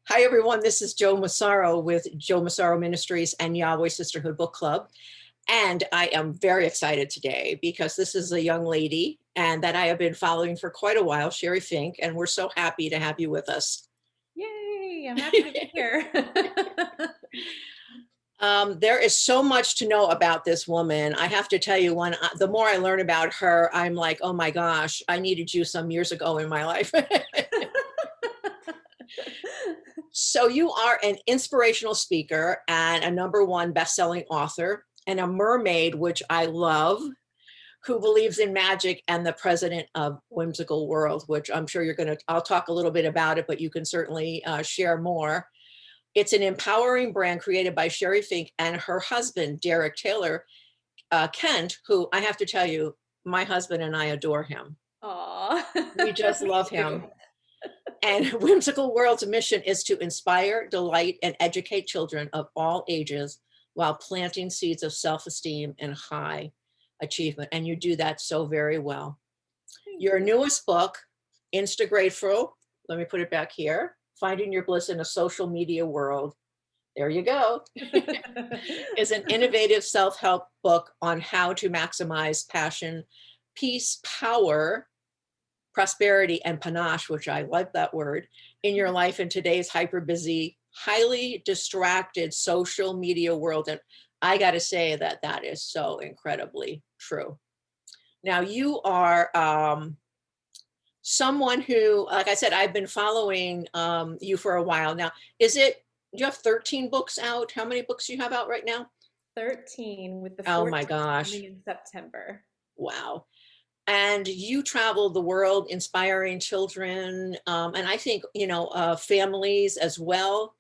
Hi, everyone. This is Joe Massaro with Joe Massaro Ministries and Yahweh Sisterhood Book Club. And I am very excited today because this is a young lady and that I have been following for quite a while, Sheri Fink, and we're so happy to have you with us. Yay, I'm happy to be here. There is so much to know about this woman. I have to tell you, the more I learn about her, I'm like, oh my gosh, I needed you some years ago in my life. So you are an inspirational speaker and a #1 best-selling author and a mermaid, which I love, who believes in magic and the president of Whimsical World, which I'm sure I'll talk a little bit about it, but you can certainly share more. It's an empowering brand created by Sheri Fink and her husband, Derek Taylor Kent, who I have to tell you, my husband and I adore him. Aw, We just me love him. too. And Whimsical World's mission is to inspire, delight, and educate children of all ages while planting seeds of self-esteem and high achievement. And you do that so very well. Thank Your you. newest book, InstaGrateful, let me put it back here, Finding Your Bliss in a Social Media World, there you go, is an innovative self-help book on how to maximize passion, peace, power, prosperity, and panache, which I like that word, in your life in today's hyper busy, highly distracted social media world. And I got to say that that is so incredibly true. Now, you are someone who, like I said, I've been following you for a while now. Do you have 13 books out? How many books do you have out right now? 13 with the Oh my 14th gosh. coming in September. Wow. And you traveled the world inspiring children, and I think, families as well.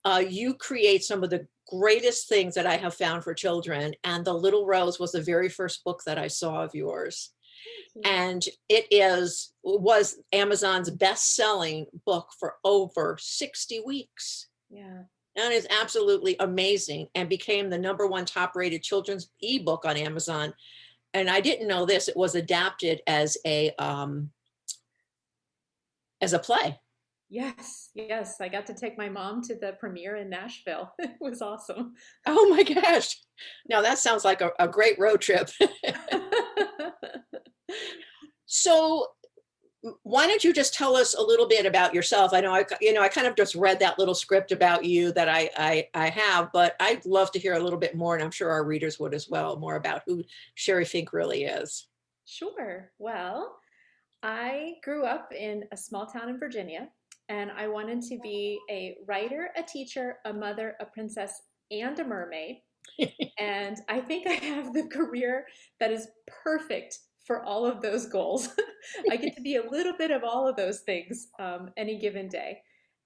You create some of the greatest things that I have found for children, and The Little Rose was the very first book that I saw of yours. Thank you. And was Amazon's best-selling book for over 60 weeks. Yeah. And it's absolutely amazing and became the #1 top-rated children's ebook on Amazon. And I didn't know this, it was adapted as a play. Yes, yes. I got to take my mom to the premiere in Nashville. It was awesome. Oh my gosh. Now that sounds like a great road trip. So why don't you just tell us a little bit about yourself? I know I kind of just read that little script about you that I have, but I'd love to hear a little bit more, and I'm sure our readers would as well, more about who Sheri Fink really is. Sure. Well, I grew up in a small town in Virginia, and I wanted to be a writer, a teacher, a mother, a princess, and a mermaid. And I think I have the career that is perfect for all of those goals. I get to be a little bit of all of those things any given day.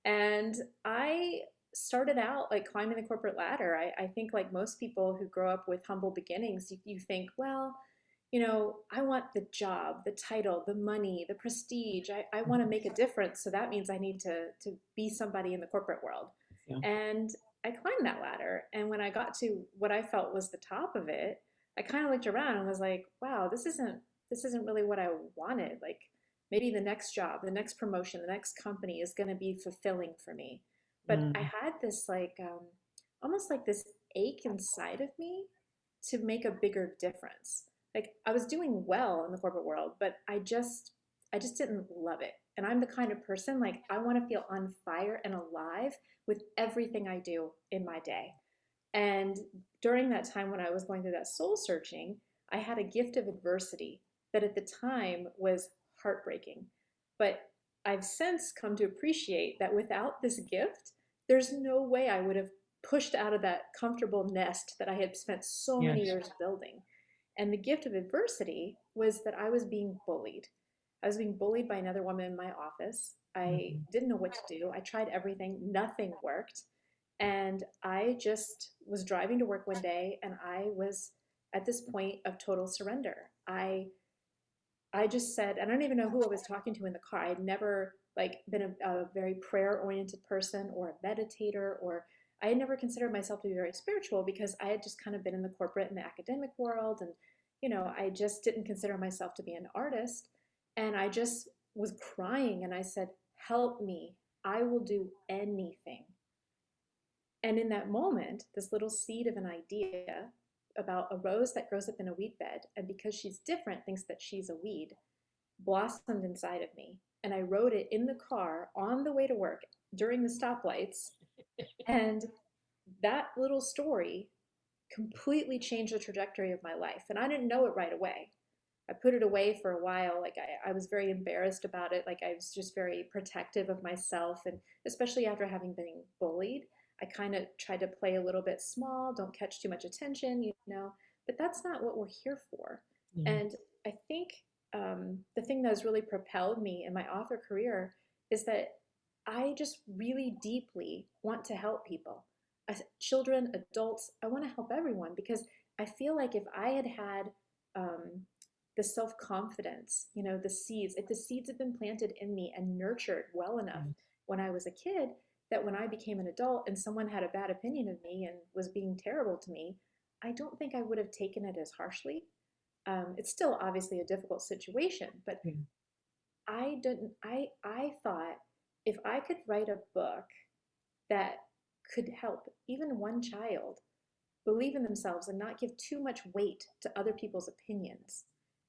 And I started out like climbing the corporate ladder. I think, like most people who grow up with humble beginnings, you think, well, I want the job, the title, the money, the prestige. I want to make a difference. So that means I need to be somebody in the corporate world. Yeah. And I climbed that ladder. And when I got to what I felt was the top of it, I kind of looked around and was like, wow, this isn't really what I wanted. Like maybe the next job, the next promotion, the next company is going to be fulfilling for me. But I Mm, had this like almost like this ache inside of me to make a bigger difference. Like I was doing well in the corporate world, but I just didn't love it. And I'm the kind of person like I want to feel on fire and alive with everything I do in my day. And during that time when I was going through that soul searching, I had a gift of adversity that at the time was heartbreaking. But I've since come to appreciate that without this gift, there's no way I would have pushed out of that comfortable nest that I had spent so many yes. years building. And the gift of adversity was that I was being bullied. I was being bullied by another woman in my office. I Mhm. didn't know what to do. I tried everything, nothing worked. And I just was driving to work one day and I was at this point of total surrender. I just said, and I don't even know who I was talking to in the car. I had never like been a very prayer oriented person or a meditator, or I had never considered myself to be very spiritual because I had just kind of been in the corporate and the academic world. And, I just didn't consider myself to be an artist. And I just was crying and I said, help me. I will do anything. And in that moment, this little seed of an idea about a rose that grows up in a weed bed, and because she's different, thinks that she's a weed, blossomed inside of me. And I wrote it in the car on the way to work during the stoplights. And that little story completely changed the trajectory of my life. And I didn't know it right away. I put it away for a while. Like I was very embarrassed about it. Like I was just very protective of myself. And especially after having been bullied, I kind of tried to play a little bit small, don't catch too much attention, but that's not what we're here for. Yeah. And I think the thing that has really propelled me in my author career is that I just really deeply want to help people. Children, adults, I want to help everyone because I feel like if I had had um, the self confidence, the seeds, if the seeds had been planted in me and nurtured well enough Yeah. when I was a kid, that when I became an adult and someone had a bad opinion of me and was being terrible to me, I don't think I would have taken it as harshly. It's still obviously a difficult situation, but Yeah. I didn't. I thought if I could write a book that could help even one child believe in themselves and not give too much weight to other people's opinions,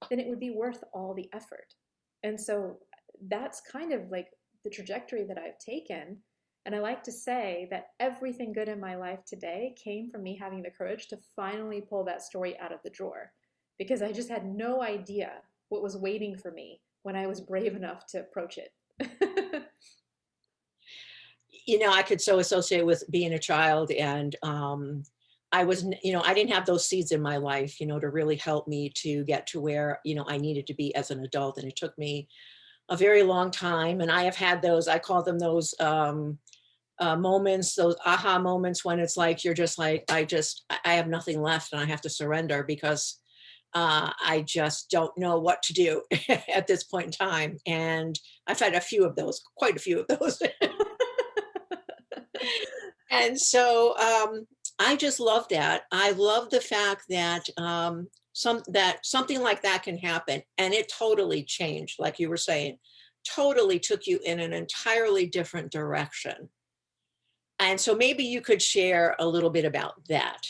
then it would be worth all the effort. And so that's kind of like the trajectory that I've taken. And I like to say that everything good in my life today came from me having the courage to finally pull that story out of the drawer because I just had no idea what was waiting for me when I was brave enough to approach it. I could so associate with being a child, and I didn't have those seeds in my life, to really help me to get to where, I needed to be as an adult. And it took me a very long time. And I have had those, I call them those moments, those aha moments when it's like, you're just like, I have nothing left and I have to surrender because I just don't know what to do at this point in time. And I've had a few of those, quite a few of those. And so I just love that. I love the fact that something like that can happen, and it totally changed, like you were saying, totally took you in an entirely different direction. And so maybe you could share a little bit about that.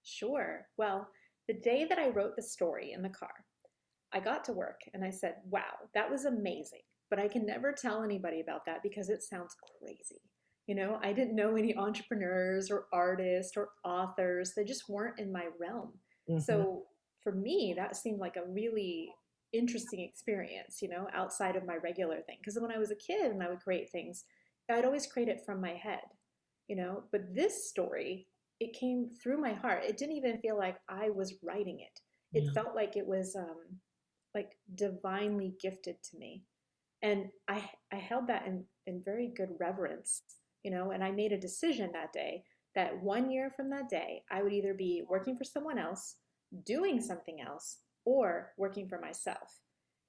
Sure. Well, the day that I wrote the story in the car, I got to work and I said, wow, that was amazing. But I can never tell anybody about that because it sounds crazy. I didn't know any entrepreneurs or artists or authors. They just weren't in my realm. Mhm. So for me, that seemed like a really interesting experience, outside of my regular thing. Because when I was a kid and I would create things, I'd always create it from my head, But this story, it came through my heart. It didn't even feel like I was writing it. It Yeah. felt like it was like divinely gifted to me. And I held that in very good reverence, and I made a decision that day that 1 year from that day, I would either be working for someone else, doing something else, or working for myself.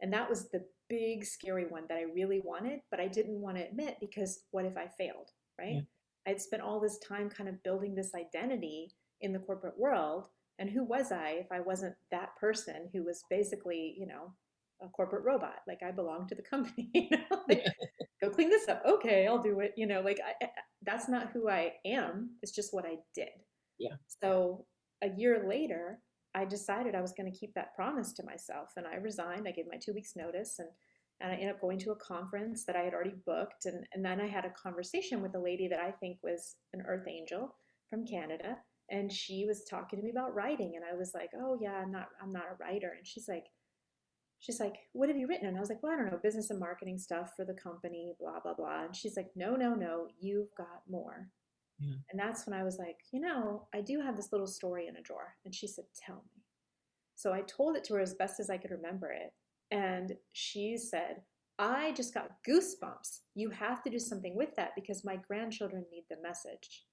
And that was the big, scary one that I really wanted, but I didn't want to admit because what if I failed, right? Yeah. I'd spent all this time kind of building this identity in the corporate world. And who was I if I wasn't that person who was basically, a corporate robot? Like I belong to the company, like go clean this up. Okay, I'll do it. Like that's not who I am. It's just what I did. Yeah. So a year later, I decided I was going to keep that promise to myself, and I resigned. I gave my 2 weeks notice, and I ended up going to a conference that I had already booked, and then I had a conversation with a lady that I think was an earth angel from Canada, and she was talking to me about writing, and I was like, oh yeah, I'm not a writer, and she's like, what have you written? And I was like, well, I don't know, business and marketing stuff for the company, blah blah blah. And she's like, no, no, no, you've got more. Yeah. And that's when I was like, I do have this little story in a drawer. And she said, tell me. So I told it to her as best as I could remember it. And she said, I just got goosebumps. You have to do something with that because my grandchildren need the message.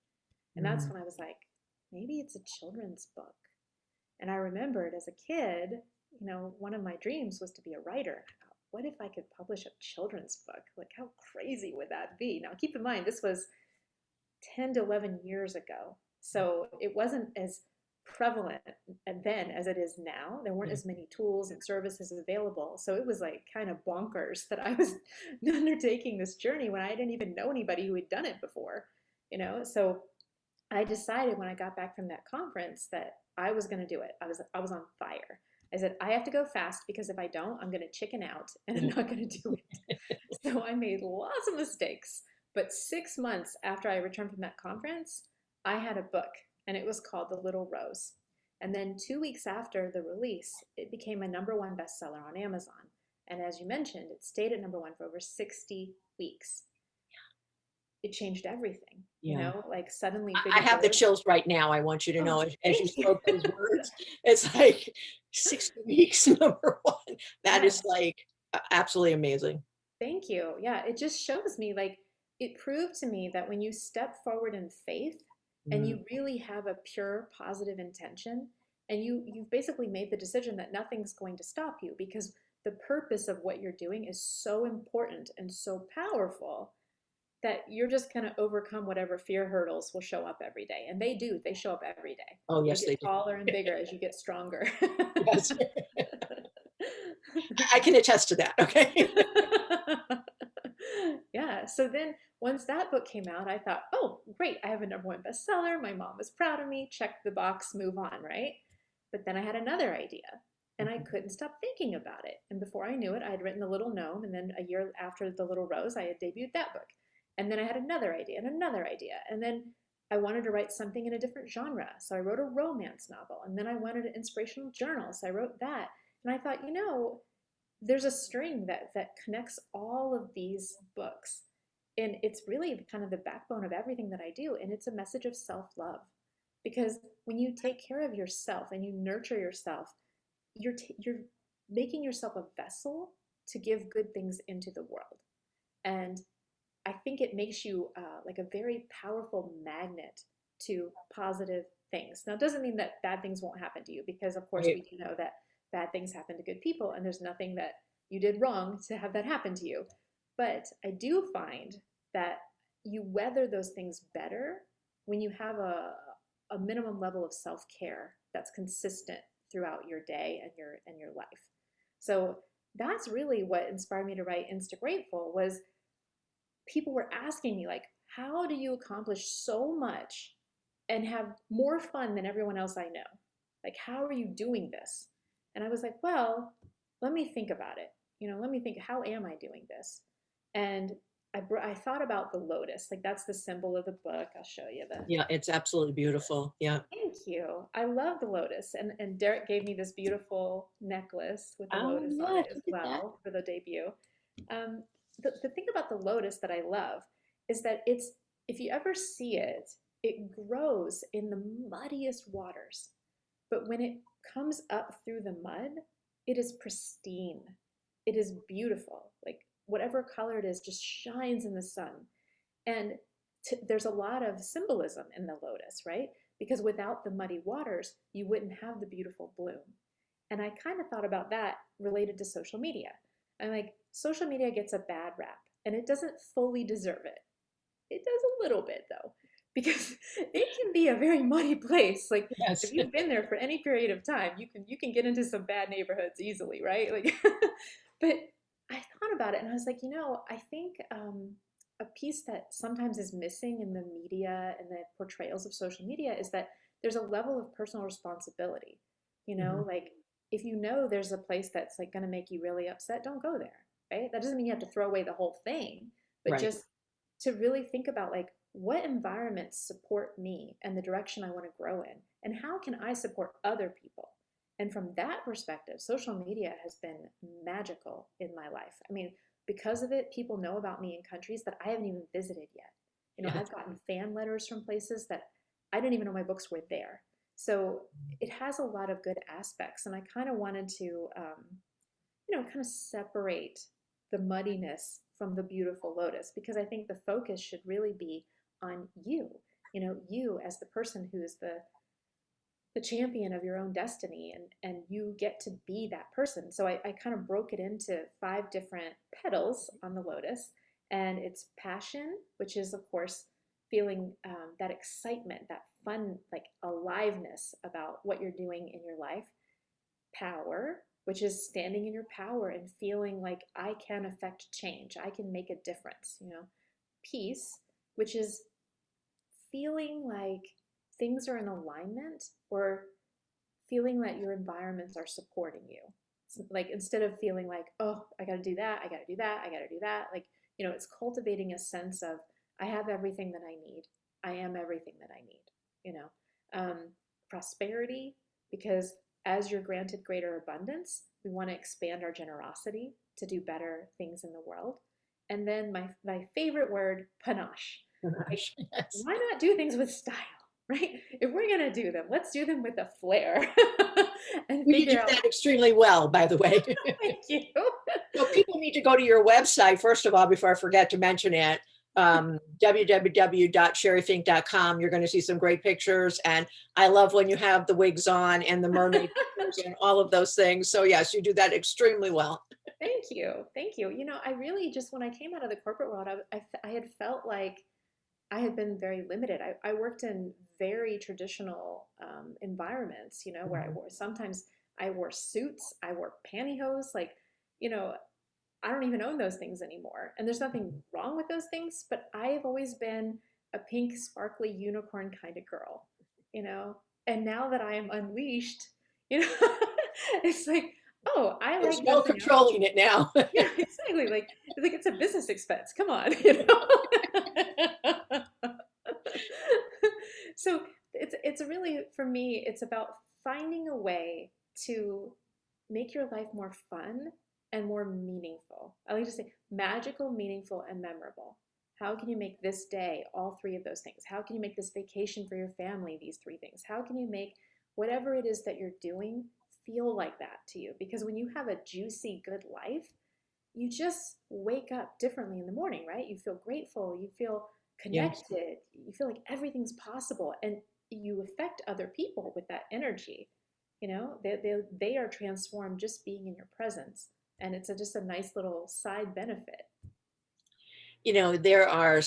And that's Mm. when I was like, maybe it's a children's book. And I remembered as a kid, one of my dreams was to be a writer. I thought, what if I could publish a children's book? Like, how crazy would that be? Now, keep in mind, this was 10 to 11 years ago. So it wasn't as prevalent then as it is now. There weren't Yeah. as many tools and services available. So it was like kind of bonkers that I was undertaking this journey when I didn't even know anybody who had done it before, you know? So I decided when I got back from that conference that I was going to do it. I was on fire. I said, I have to go fast because if I don't, I'm going to chicken out and I'm not going to do it. So I made lots of mistakes. But 6 months after I returned from that conference, I had a book and it was called The Little Rose. And then 2 weeks after the release, it became a #1 bestseller on Amazon. And as you mentioned, it stayed at #1 for over 60 weeks. It changed everything, Yeah. like suddenly I Bigger have the Bird. chills right now. I want you to Oh, know as you thank you. spoke those words, it's like 60 weeks, number one. That is Yes. like absolutely amazing. Thank you. Yeah, it just shows me like it proved to me that when you step forward in faith and Mm. you really have a pure positive intention and you've basically made the decision that nothing's going to stop you because the purpose of what you're doing is so important and so powerful that you're just going to overcome whatever fear hurdles will show up every day. And they do, they show up every day. Oh, They yes, get they do. taller and bigger as you get stronger. Yes. I can attest to that. Okay. Yeah. So then once that book came out, I thought, oh, great. I have a #1 bestseller. My mom is proud of me. Check the box, move on, right? But then I had another idea and I couldn't stop thinking about it. And before I knew it, I had written The Little Gnome. And then a year after The Little Rose, I had debuted that book. And then I had another idea and another idea. And then I wanted to write something in a different genre. So I wrote a romance novel. And then I wanted an inspirational journal. So I wrote that. And I thought, there's a string that connects all of these books. And it's really kind of the backbone of everything that I do. And it's a message of self-love. Because when you take care of yourself and you nurture yourself, you're making yourself a vessel to give good things into the world. And I think it makes you like a very powerful magnet to positive things. Now, it doesn't mean that bad things won't happen to you, because of course we Right. do know that bad things happen to good people, and there's nothing that you did wrong to have that happen to you. But I do find that you weather those things better when you have a minimum level of self-care that's consistent throughout your day and your life. So that's really what inspired me to write InstaGrateful. Was people were asking me like, how do you accomplish so much and have more fun than everyone else I know? Like, how are you doing this? And I was like, well, let me think about it. Let me think, how am I doing this? And I thought about the lotus. Like, that's the symbol of the book. I'll show you the. Yeah, it's absolutely beautiful. Yeah. Thank you. I love the lotus. And Derek gave me this beautiful necklace with the Oh, lotus on yeah, it as look at that. well for the debut. Um, the thing about the lotus that I love is that if you ever see it, it grows in the muddiest waters. But when it comes up through the mud, it is pristine. It is beautiful. Like whatever color it is just shines in the sun. And there's a lot of symbolism in the lotus, right? Because without the muddy waters, you wouldn't have the beautiful bloom. And I kind of thought about that related to social media. I'm like, social media gets a bad rap and it doesn't fully deserve it. It does a little bit though, because it can be a very muddy place. Like if Yes. you've been there for any period of time, you can get into some bad neighborhoods easily, right? Like, but I thought about it and I was like, I think a piece that sometimes is missing in the media and the portrayals of social media is that there's a level of personal responsibility. Mhm. Like if there's a place that's like going to make you really upset, don't go there, right? That doesn't mean you have to throw away the whole thing, but Right. just to really think about like what environments support me and the direction I want to grow in, and how can I support other people. And from that perspective, social media has been magical in my life. I mean, because of it, people know about me in countries that I haven't even visited yet. Yes. I've gotten fan letters from places that I didn't even know my books were there. So it has a lot of good aspects, and I kind of wanted to kind of separate the muddiness from the beautiful lotus, because I think the focus should really be on you, you as the person who is the champion of your own destiny, and you get to be that person. So I kind of broke it into 5 different petals on the lotus, and it's passion, which is of course feeling that excitement, that fun, like aliveness about what you're doing in your life. Power, which is standing in your power and feeling like I can affect change, I can make a difference, you know. Peace, which is feeling like things are in alignment, or feeling that your environments are supporting you. Like instead of feeling like, oh, I got to do that, I got to do that, I got to do that. Like, you know, it's cultivating a sense of I have everything that I need. I am everything that I need, you know. Prosperity, because as you're granted greater abundance, we want to expand our generosity to do better things in the world. And then my favorite word, panache. Like, Gosh, yes. why not do things with style, right? If we're gonna do them, let's do them with a flair and Well, you do figure out. that extremely well, by the way. Thank you. So people need to go to your website, first of all, before I forget to mention it, www.sherifink.com. You're going to see some great pictures. And I love when you have the wigs on and the mermaid pictures and all of those things. So yes, you do that extremely well. Thank you. Thank you. You know, I really just, when I came out of the corporate world, I had felt like I had been very limited. I worked in very traditional environments, you know, where sometimes I wore suits, I wore pantyhose, like, you know, I don't even own those things anymore. And there's nothing wrong with those things, but I have always been a pink, sparkly unicorn kind of girl, you know? And now that I am unleashed, you know, it's like, oh, I There's like no jumping out. controlling it now. Yeah, exactly. Like it's a business expense. Come on, you know. So it's really, for me, it's about finding a way to make your life more fun and more meaningful. I like to say magical, meaningful, and memorable. How can you make this day all three of those things? How can you make this vacation for your family these three things? How can you make whatever it is that you're doing feel like that to you? Because when you have a juicy, good life, you just wake up differently in the morning, right? You feel grateful, you feel Yes. connected, you feel like everything's possible, and you affect other people with that energy. You know, they are transformed just being in your presence, and it's just a nice little side benefit. You know, there are,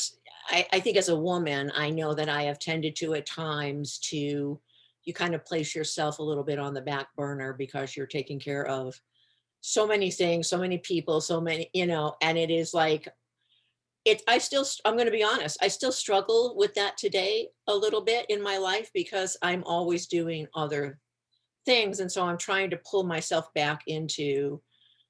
I think as a woman, I know that I have tended to at times to, you kind of place yourself a little bit on the back burner because you're taking care of so many things, so many people, so many, you know, and it is like, I'm going to be honest, I still struggle with that today a little bit in my life because I'm always doing other things. And so I'm trying to pull myself back into,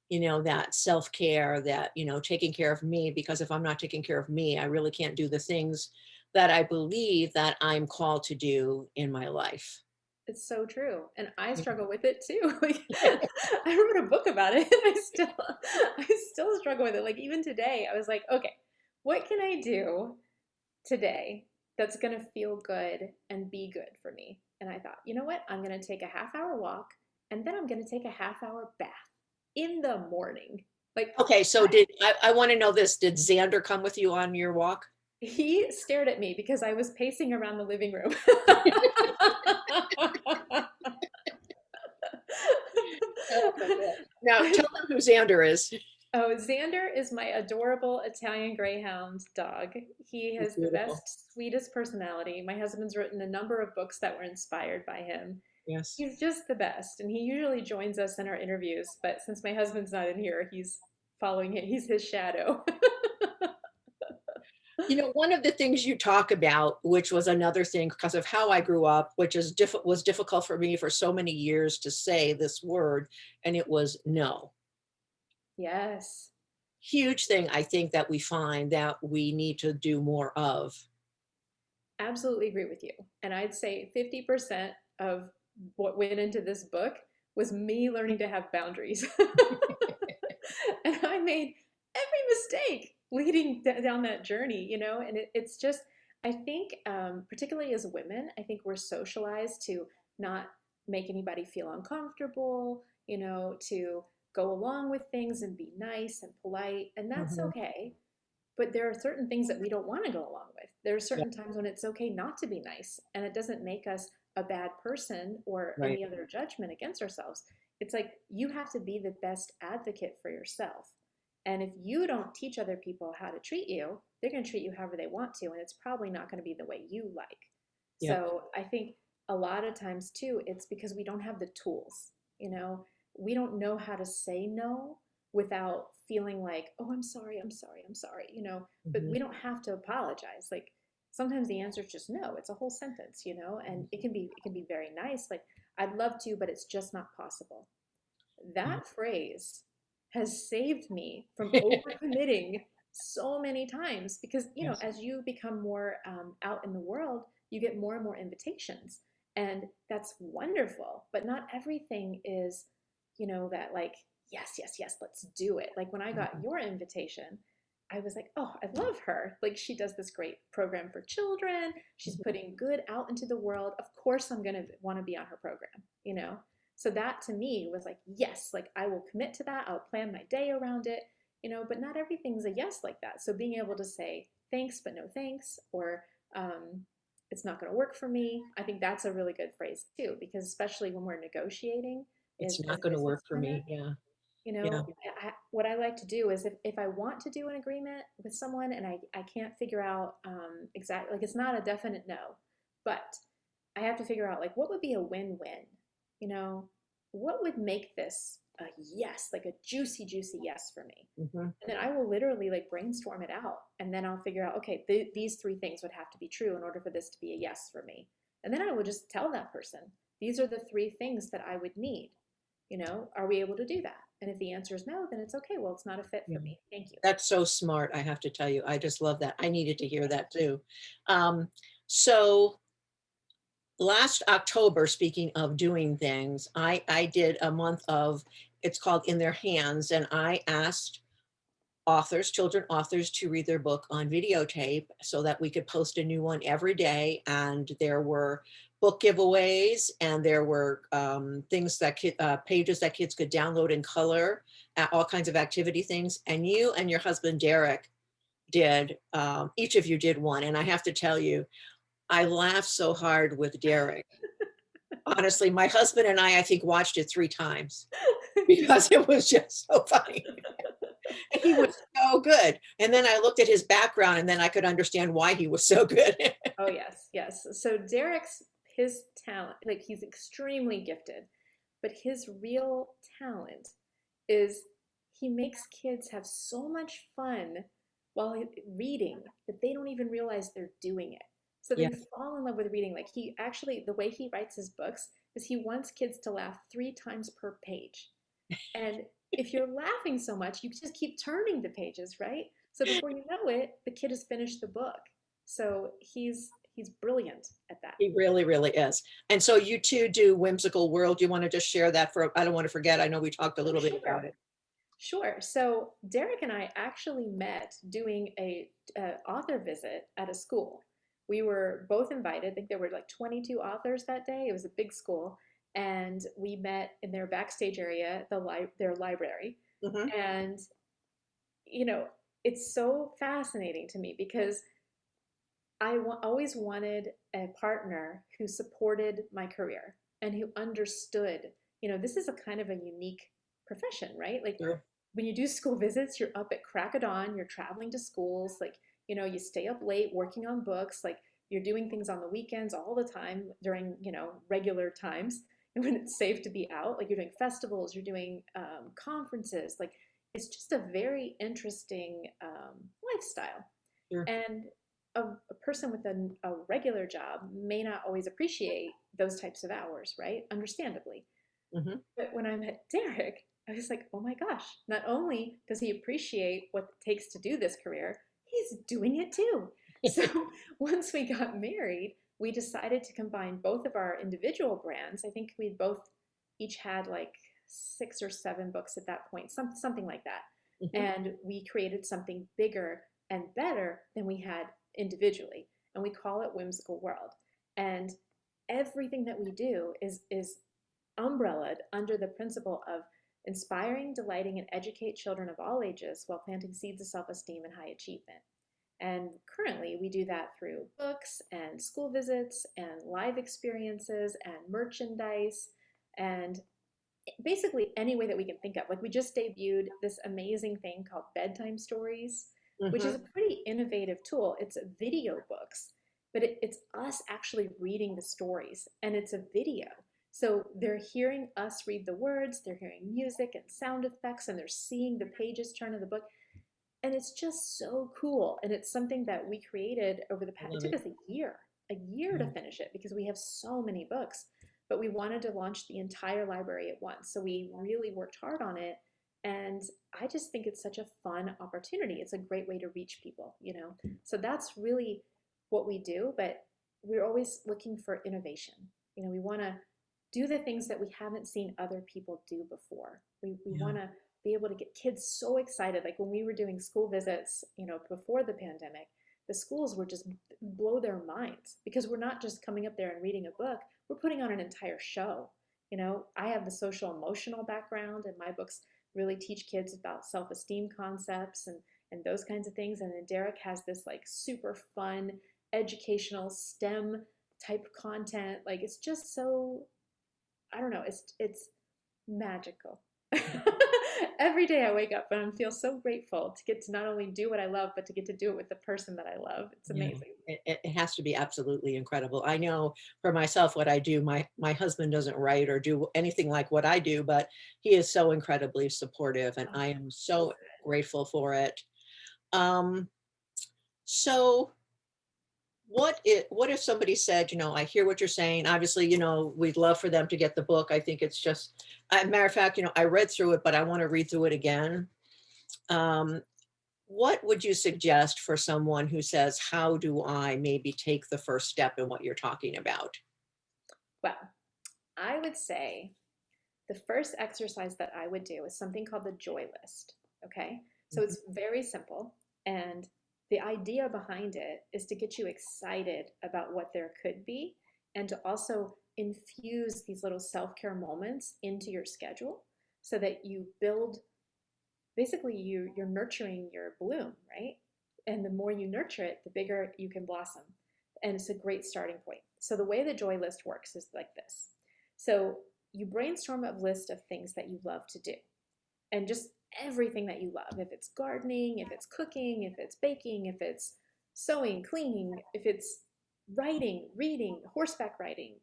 you know, that self-care, that, you know, taking care of me, because if I'm not taking care of me, I really can't do the things that I believe that I'm called to do in my life. It's so true, and I struggle with it too. Like, I wrote a book about it, and I still struggle with it. Like even today, I was like, okay, what can I do today that's going to feel good and be good for me? And I thought, you know what? I'm going to take a half hour walk, and then I'm going to take a half hour bath in the morning. Like, Okay, so I want to know this, did Xander come with you on your walk? he stared at me because I was pacing around the living room. Now tell them who Xander is. Oh, Xander is my adorable Italian Greyhound dog. He He's has the beautiful. best, sweetest personality. My husband's written a number of books that were inspired by him. Yes. He's just the best, and he usually joins us in our interviews, but since my husband's not in here, he's following it. He's his shadow. You know, one of the things you talk about, which was another thing because of how I grew up, which is was difficult for me for so many years to say this word, and it was no. Yes, Huge thing I think that we find that we need to do more of. absolutely agree with you. And I'd say 50% of what went into this book was me learning to have boundaries. And I made every mistake leading down that journey, you know. And it's just, I think, particularly as women, I think we're socialized to not make anybody feel uncomfortable, you know, to go along with things and be nice and polite, and that's Mhm. okay. But there are certain things that we don't want to go along with. There are Yeah, certain times when it's okay not to be nice, and it doesn't make us a bad person or right. any other judgment against ourselves. It's like you have to be the best advocate for yourself. And if you don't teach other people how to treat you, they're going to treat you however they want to, and it's probably not going to be the way you like. Yep. So I think a lot of times too, it's because we don't have the tools. You know, we don't know how to say no without feeling like, oh, I'm sorry, I'm sorry, I'm sorry, but Mhm. we don't have to apologize. Like sometimes the answer is just no. It's a whole sentence, and it can be very nice. Like I'd love to, but it's just not possible. Yeah. That phrase has saved me from overcommitting so many times because, Yes. as you become more out in the world, you get more and more invitations. And that's wonderful. But not everything is, that like, yes, yes, yes, let's do it. Like when I got Mhm. your invitation, I was like, oh, I love her. Like she does this great program for children. She's putting good out into the world. Of course, I'm going to want to be on her program. So that to me was like, yes, like I will commit to that. I'll plan my day around it, but not everything's a yes like that. So being able to say thanks, but no thanks, or um, it's not going to work for me. I think that's a really good phrase too, because especially when we're negotiating It's as not going to business work for partners, me. Yeah. you Yeah. know, what I like to do is if I want to do an agreement with someone and I can't figure out exactly, like it's not a definite no, but I have to figure out like what would be a win-win, you know, what would make this a yes, like a juicy, juicy yes for me. Hmm. And then I will literally like brainstorm it out and then I'll figure out, okay, these three things would have to be true in order for this to be a yes for me. And then I will just tell that person, these are the three things that I would need. Are we able to do that? And if the answer is no, then it's okay. Well, it's not a fit Yeah. for me. Thank you. That's so smart. I have to tell you, I just love that. I needed to hear that too. Um, so last October, speaking of doing things, I did a month of, it's called In Their Hands, and I asked authors, children authors, to read their book on videotape so that we could post a new one every day. And there were book giveaways, and there were things that pages that kids could download in color, all kinds of activity things. And you and your husband Derek did, each of you did one, and I have to tell you, I laughed so hard with Derek. Honestly, my husband and I think, watched it 3 times because it was just so funny. And he was so good. And then I looked at his background and then I could understand why he was so good. Oh, yes, yes. So Derek's, his talent, like he's extremely gifted, but his real talent is he makes kids have so much fun while reading that they don't even realize they're doing it. So Yeah. they fall in love with reading. Like he actually, the way he writes his books is he wants kids to laugh 3 times per page. And if you're laughing so much, you just keep turning the pages, right? So before you know it, the kid has finished the book. So he's brilliant at that. He really, really is. And so you two do Whimsical World. You want to just share that I don't want to forget. I know we talked a Oh, little bit about sure. it. Sure. So Derek and I actually met doing a author visit at a school. We were both invited. I think there were like 22 authors that day. It was a big school, and we met in their backstage area, their library. Hmm. And you know, it's so fascinating to me because always wanted a partner who supported my career and who understood, this is a kind of a unique profession, right? Like Sure. when you do school visits, you're up at crack of dawn, you're traveling to schools, like, you stay up late working on books, like you're doing things on the weekends all the time during, regular times when it's safe to be out. Like you're doing festivals, you're doing conferences, like it's just a very interesting lifestyle. Sure. And a person with a regular job may not always appreciate those types of hours, right? Understandably. Hmm. But when I met Derek, I was like, oh my gosh, not only does he appreciate what it takes to do this career, he's doing it too. So once we got married, we decided to combine both of our individual brands. I think we both each had like 6 or 7 books at that point, something like that. Hmm. And we created something bigger and better than we had individually. And we call it Whimsical World. And everything that we do is umbrellaed under the principle of inspiring, delighting, and educate children of all ages while planting seeds of self-esteem and high achievement. And currently, we do that through books and school visits and live experiences and merchandise. And basically any way that we can think of. Like we just debuted this amazing thing called Bedtime Stories, which is a Hmm. pretty innovative tool. It's video books, but it's us actually reading the stories, and it's a video. So they're hearing us read the words, they're hearing music and sound effects, and they're seeing the pages turn of the book. And it's just so cool. And it's something that we created over the I past, it love took it. us a year to Mm. finish it because we have so many books, but we wanted to launch the entire library at once. So we really worked hard on it. And I just think it's such a fun opportunity. It's a great way to reach people, you know? So that's really what we do, but we're always looking for innovation. You know, we want to do the things that we haven't seen other people do before. We Yeah. want to be able to get kids so excited. Like when we were doing school visits, you know, before the pandemic, the schools were just blow their minds because we're not just coming up there and reading a book, we're putting on an entire show. You know, I have the social emotional background, and my books really teach kids about self-esteem concepts and those kinds of things. And then Derek has this like super fun educational STEM type content. Like it's just so, I don't know, it's magical. Every day I wake up and I feel so grateful to get to not only do what I love, but to get to do it with the person that I love. It's Yeah, amazing. it has to be absolutely incredible. I know for myself what I do. My husband doesn't write or do anything like what I do, but he is so incredibly supportive, and Oh, I am so so good. grateful for it. Um, so what if somebody said, I hear what you're saying. Obviously, we'd love for them to get the book. I think it's just, matter of fact, I read through it, but I want to read through it again. Um, what would you suggest for someone who says, how do I maybe take the first step in what you're talking about? Well, I would say the first exercise that I would do is something called the joy list. Okay. So Mhm. it's very simple. And the idea behind it is to get you excited about what there could be and to also infuse these little self care moments into your schedule so that you build, basically you're nurturing your bloom, right? And the more you nurture it, the bigger you can blossom. And it's a great starting point. So the way the joy list works is like this. So you brainstorm a list of things that you love to do, and just everything that you love. If it's gardening, if it's cooking, if it's baking, if it's sewing, cleaning, if it's writing, reading, horseback riding,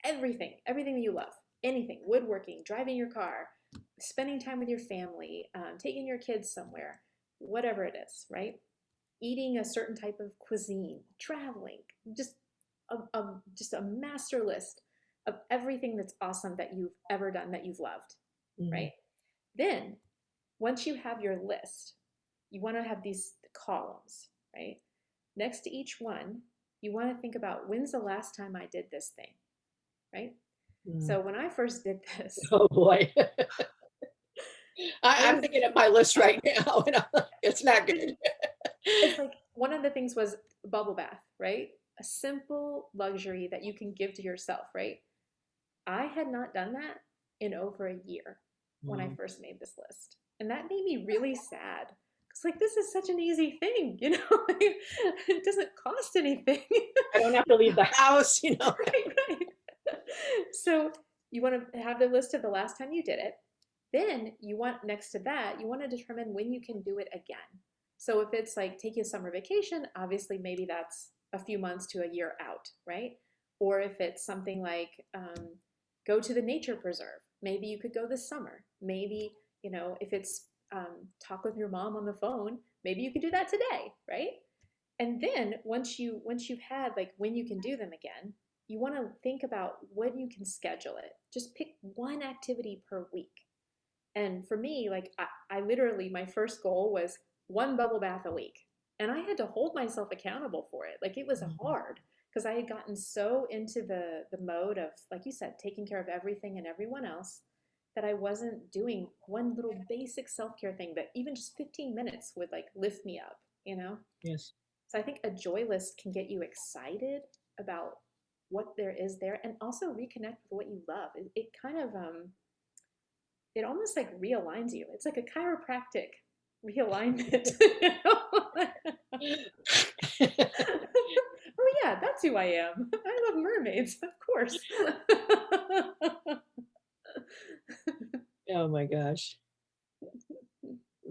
everything that you love, anything, woodworking, driving your car, spending time with your family, taking your kids somewhere, whatever it is, right? Eating a certain type of cuisine, traveling, just just a master list of everything that's awesome that you've ever done that you've loved, Mm. right? Then once you have your list, you want to have these columns, right? Next to each one, you want to think about when's the last time I did this thing, right? Mm. So when I first did this, Oh boy. I I'm was, thinking of my list right now, and it's not good. it's like one of the things was bubble bath, right? A simple luxury that you can give to yourself, right? I had not done that in over a year when I Wow. first made this list. And that made me really sad. It's like, this is such an easy thing, you know? It doesn't cost anything. I don't have to leave the house. Right, right. So you want to have the list of the last time you did it. Then you want, next to that, you want to determine when you can do it again. So if it's like take a summer vacation, obviously maybe that's a few months to a year out, right? Or if it's something like go to the nature preserve, maybe you could go this summer. Maybe, if it's talk with your mom on the phone, maybe you could do that today, right? And then once you've had like when you can do them again, you want to think about when you can schedule it. Just pick one activity per week. And for me, like I literally, my first goal was one bubble bath a week. And I had to hold myself accountable for it. Like it was Mhm. hard because I had gotten so into the mode of, like you said, taking care of everything and everyone else that I wasn't doing one little basic self-care thing that even just 15 minutes would like lift me up, you know? Yes. So I think a joy list can get you excited about what there is there and also reconnect with what you love. It kind of it almost like realigns you. It's like a chiropractic realignment. You know? Oh yeah, that's who I am. I love mermaids, of course. Oh my gosh.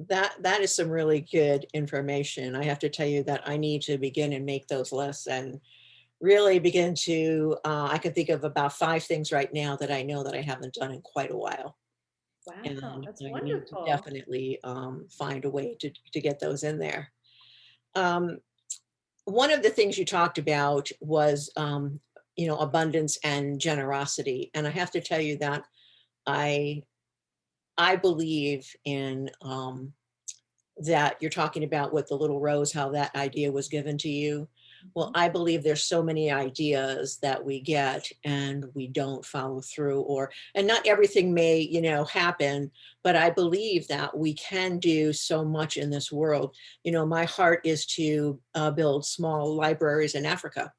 That is some really good information. I have to tell you that I need to begin and make those lists and really begin to, I can think of about 5 things right now that I know that I haven't done in quite a while. Wow, And that's I need to wonderful. definitely, find a way to get those in there. Um, one of the things you talked about was, abundance and generosity, and I have to tell you that I I believe in, that you're talking about with the little rose, how that idea was given to you. Well, Mhm. I believe there's so many ideas that we get and we don't follow through, or, and not everything may, happen, but I believe that we can do so much in this world. My heart is to build small libraries in Africa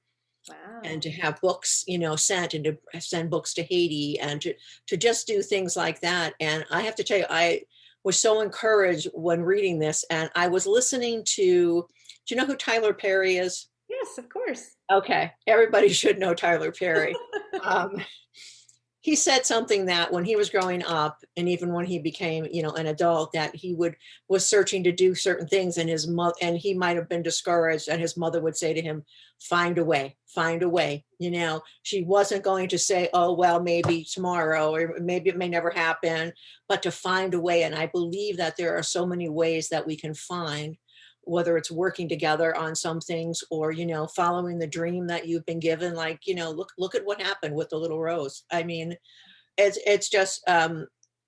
and Wow. to have books, sent, and to send books to Haiti, and to just do things like that. And I have to tell you, I was so encouraged when reading this, and I was listening to, do you know who Tyler Perry is? Yes, of course. Okay, everybody should know Tyler Perry. Um, he said something that when he was growing up, and even when he became, an adult, that he was searching to do certain things, and his mother, and he might have been discouraged, and his mother would say to him, find a way, find a way. She wasn't going to say, oh well, maybe tomorrow, or maybe it may never happen, but to find a way. And I believe that there are so many ways that we can find, whether it's working together on some things, or following the dream that you've been given. Like, look at what happened with the little rose. I mean, it's just,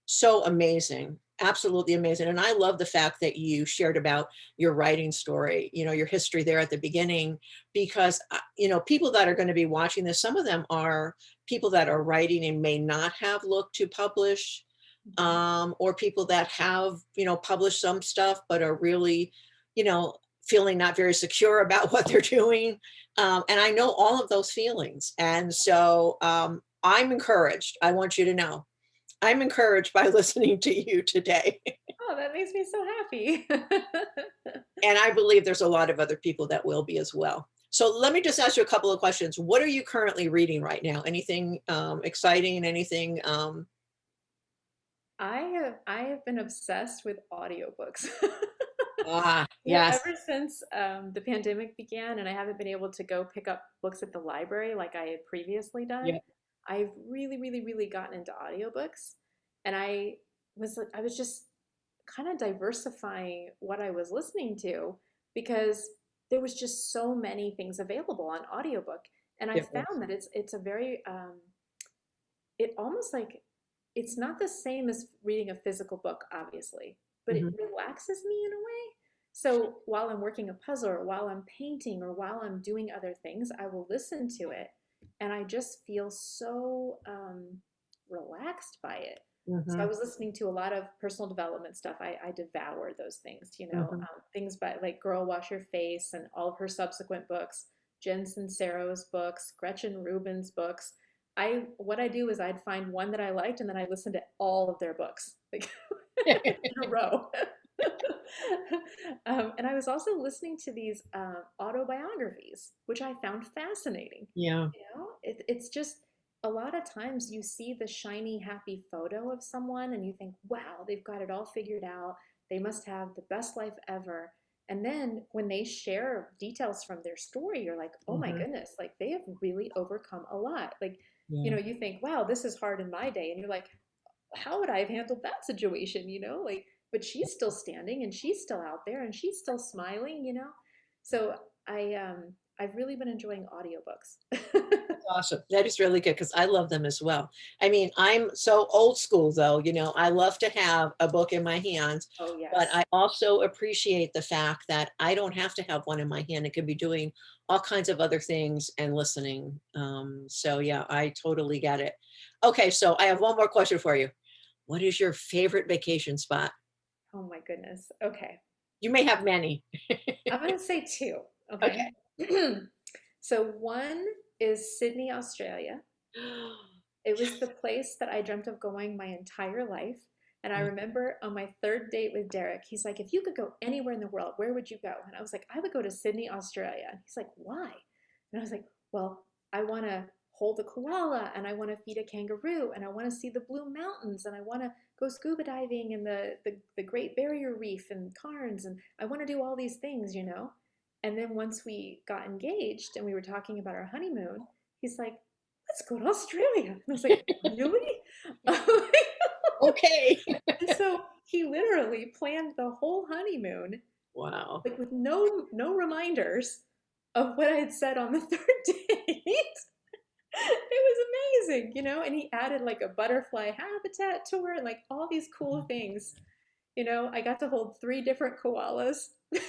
so amazing, absolutely amazing. And I love the fact that you shared about your writing story, your history there at the beginning, because people that are going to be watching this, some of them are people that are writing and may not have looked to publish, Mhm. or people that have, published some stuff, but are really, you know, feeling not very secure about what they're doing. And I know all of those feelings. And so, I'm encouraged. I want you to know I'm encouraged by listening to you today. Oh, that makes me so happy. And I believe there's a lot of other people that will be as well. So let me just ask you a couple of questions. What are you currently reading right now? Anything exciting? Anything? I have been obsessed with audiobooks. Yes. Ever since the pandemic began and I haven't been able to go pick up books at the library like I had previously done, Yeah. I've really, really, really gotten into audiobooks. And I was just kind of diversifying what I was listening to because there was just so many things available on audiobook. And I It was. found that it's a very it almost like it's not the same as reading a physical book, obviously, but it Mhm. relaxes me in a way. So while I'm working a puzzle or while I'm painting or while I'm doing other things, I will listen to it and I just feel so relaxed by it. So I Mhm. was listening to a lot of personal development stuff. I devour those things, Mhm. things by like Girl Wash Your Face and all of her subsequent books, Jen Sincero's books, Gretchen Rubin's books. I what I do is I'd find one that I liked and then I listen to all of their books like in a row. And I was also listening to these autobiographies, which I found fascinating. Yeah. It's just a lot of times you see the shiny, happy photo of someone and you think, wow, they've got it all figured out. They must have the best life ever. And then when they share details from their story, you're like, oh my Mhm. goodness, like they have really overcome a lot. Like, Yeah. you think, wow, this is hard in my day. And you're like, how would I have handled that situation? Like, but she's still standing and she's still out there and she's still smiling. So I've really been enjoying audiobooks. That's awesome. That is really good because I love them as well. I mean, I'm so old school though, I love to have a book in my hands, Oh, but yes. I also appreciate the fact that I don't have to have one in my hand. It could be doing all kinds of other things and listening. So yeah, I totally get it. Okay, so I have one more question for you. What is your favorite vacation spot? Oh my goodness. Okay. You may have many. I'm going to say two. Okay. Okay. So one is Sydney, Australia. It was the place that I dreamt of going my entire life. And I remember on my third date with Derek, he's like, if you could go anywhere in the world, where would you go? And I was like, I would go to Sydney, Australia. And he's like, why? And I was like, well, I want to hold a koala, and I want to feed a kangaroo, and I want to see the blue mountains, and I want to go scuba diving in the Great Barrier Reef and Cairns, and I want to do all these things, you know? And then once we got engaged and we were talking about our honeymoon, he's like, let's go to Australia. And I was like, really? Okay. And so he literally planned the whole honeymoon, Wow. like with no reminders of what I had said on the third date. It was amazing, you know, and he added like a butterfly habitat tour and like all these cool things. You know, I got to hold three different koalas, which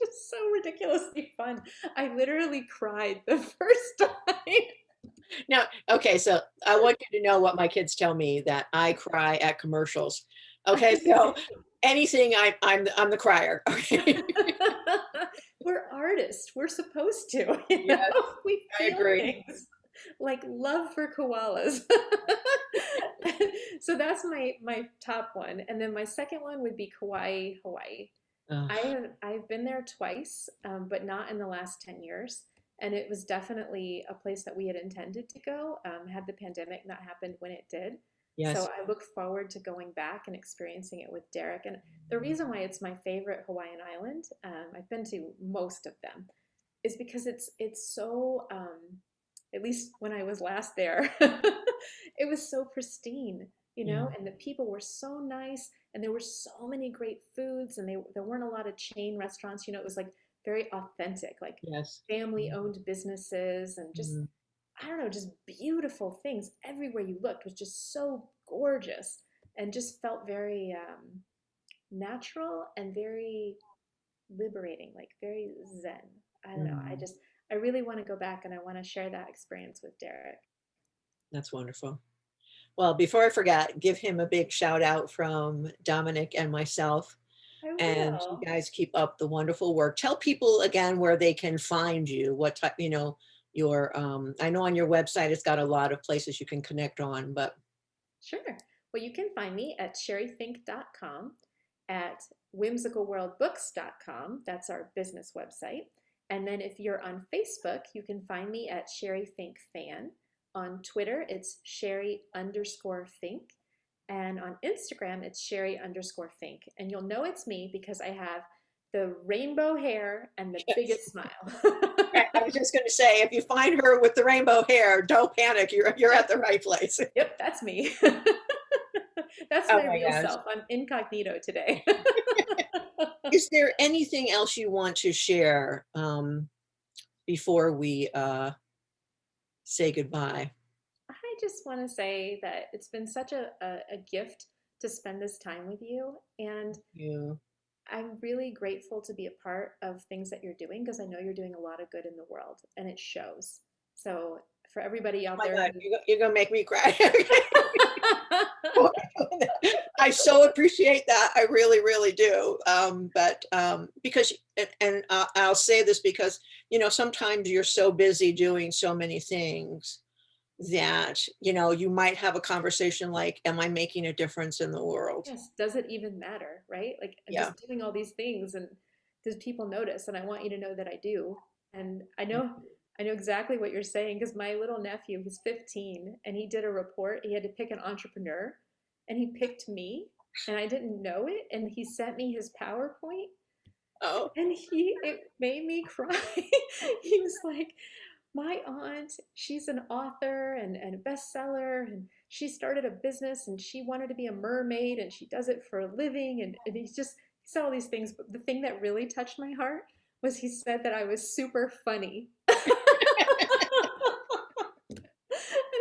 is so ridiculously fun. I literally cried the first time. Now, okay, so I want you to know what my kids tell me, that I cry at commercials. Okay, so anything, I'm the crier. Okay. We're artists. We're supposed to, you know, Yes, we I feel agree. things like love for koalas. So that's my top one, and then my second one would be Kauai, Hawaii. Ugh, I've been there twice, but not in the last 10 years. And it was definitely a place that we had intended to go, had the pandemic not happened when it did. So yes. I look forward to going back and experiencing it with Derek. And the reason why it's my favorite Hawaiian island, I've been to most of them, is because it's so, at least when I was last there, it was so pristine, you Yeah. know, and the people were so nice, and there were so many great foods, and there weren't a lot of chain restaurants, you know, it was like very authentic, like Yes. family owned businesses, and just, Mhm. I don't know, just beautiful things everywhere you looked was just so gorgeous, and just felt very natural and very liberating, like very zen. I don't know. Mm, I really want to go back, and I want to share that experience with Derek. that's wonderful. Well, before I forget, give him a big shout out from Dominic and myself. I And you will. guys keep up the wonderful work. Tell people again where they can find you, what type, your, I know on your website, it's got a lot of places you can connect on, but Sure. Well, you can find me at sherifink.com, at whimsicalworldbooks.com. That's our business website. And then if you're on Facebook, you can find me at Sheri Fink Fan. On Twitter, it's Sheri_Fink. And on Instagram, it's Sheri_Fink. And you'll know it's me because I have the rainbow hair and the yes. biggest smile. I was just going to say, if you find her with the rainbow hair, don't panic. You're at the right place. Yep, that's me. That's Oh my my real gosh. self. I'm incognito today. Is there anything else you want to share before we say goodbye? I just want to say that it's been such a gift to spend this time with you. And You. I'm really grateful to be a part of things that you're doing because I know you're doing a lot of good in the world and it shows. So, for everybody Oh out my there God, who, you're gonna make me cry. I so appreciate that. I really, really do. But because, and I'll say this because, sometimes you're so busy doing so many things that, you might have a conversation like, am I making a difference in the world? yes, does it even matter, right? Like, I'm Yeah. just doing all these things, and does people notice? And I want you to know that I do. And I know exactly what you're saying because my little nephew, he's 15, and he did a report. He had to pick an entrepreneur, and he picked me, and I didn't know it. And he sent me his PowerPoint, Oh, and it made me cry. He was like, my aunt, she's an author and a bestseller, and she started a business and she wanted to be a mermaid and she does it for a living. And he said all these things. But the thing that really touched my heart was he said that I was super funny. And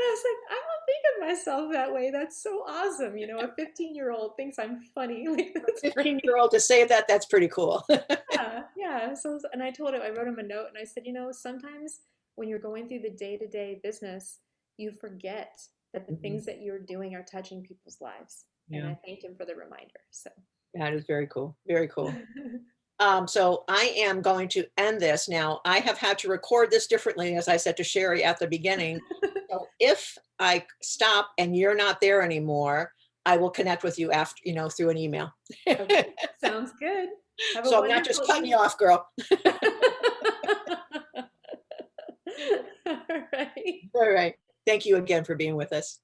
I was like, I don't think of myself that way. That's so awesome. You know, a 15-year-old thinks I'm funny. Like, that's great. 15-year-old to say that, that's pretty cool. Yeah, yeah. So, and I told him, I wrote him a note and I said, you know, sometimes when you're going through the day-to-day business, you forget that the Mhm. things that you're doing are touching people's lives. And Yeah, I thanked him for the reminder. So, that is very cool. Very cool. So I am going to end this now. I have had to record this differently, as I said to Sheri at the beginning. So if I stop and you're not there anymore, I will connect with you after, through an email. okay, sounds good. Have a So I'm not just wonderful cutting you evening. off, girl. All right. All right. Thank you again for being with us.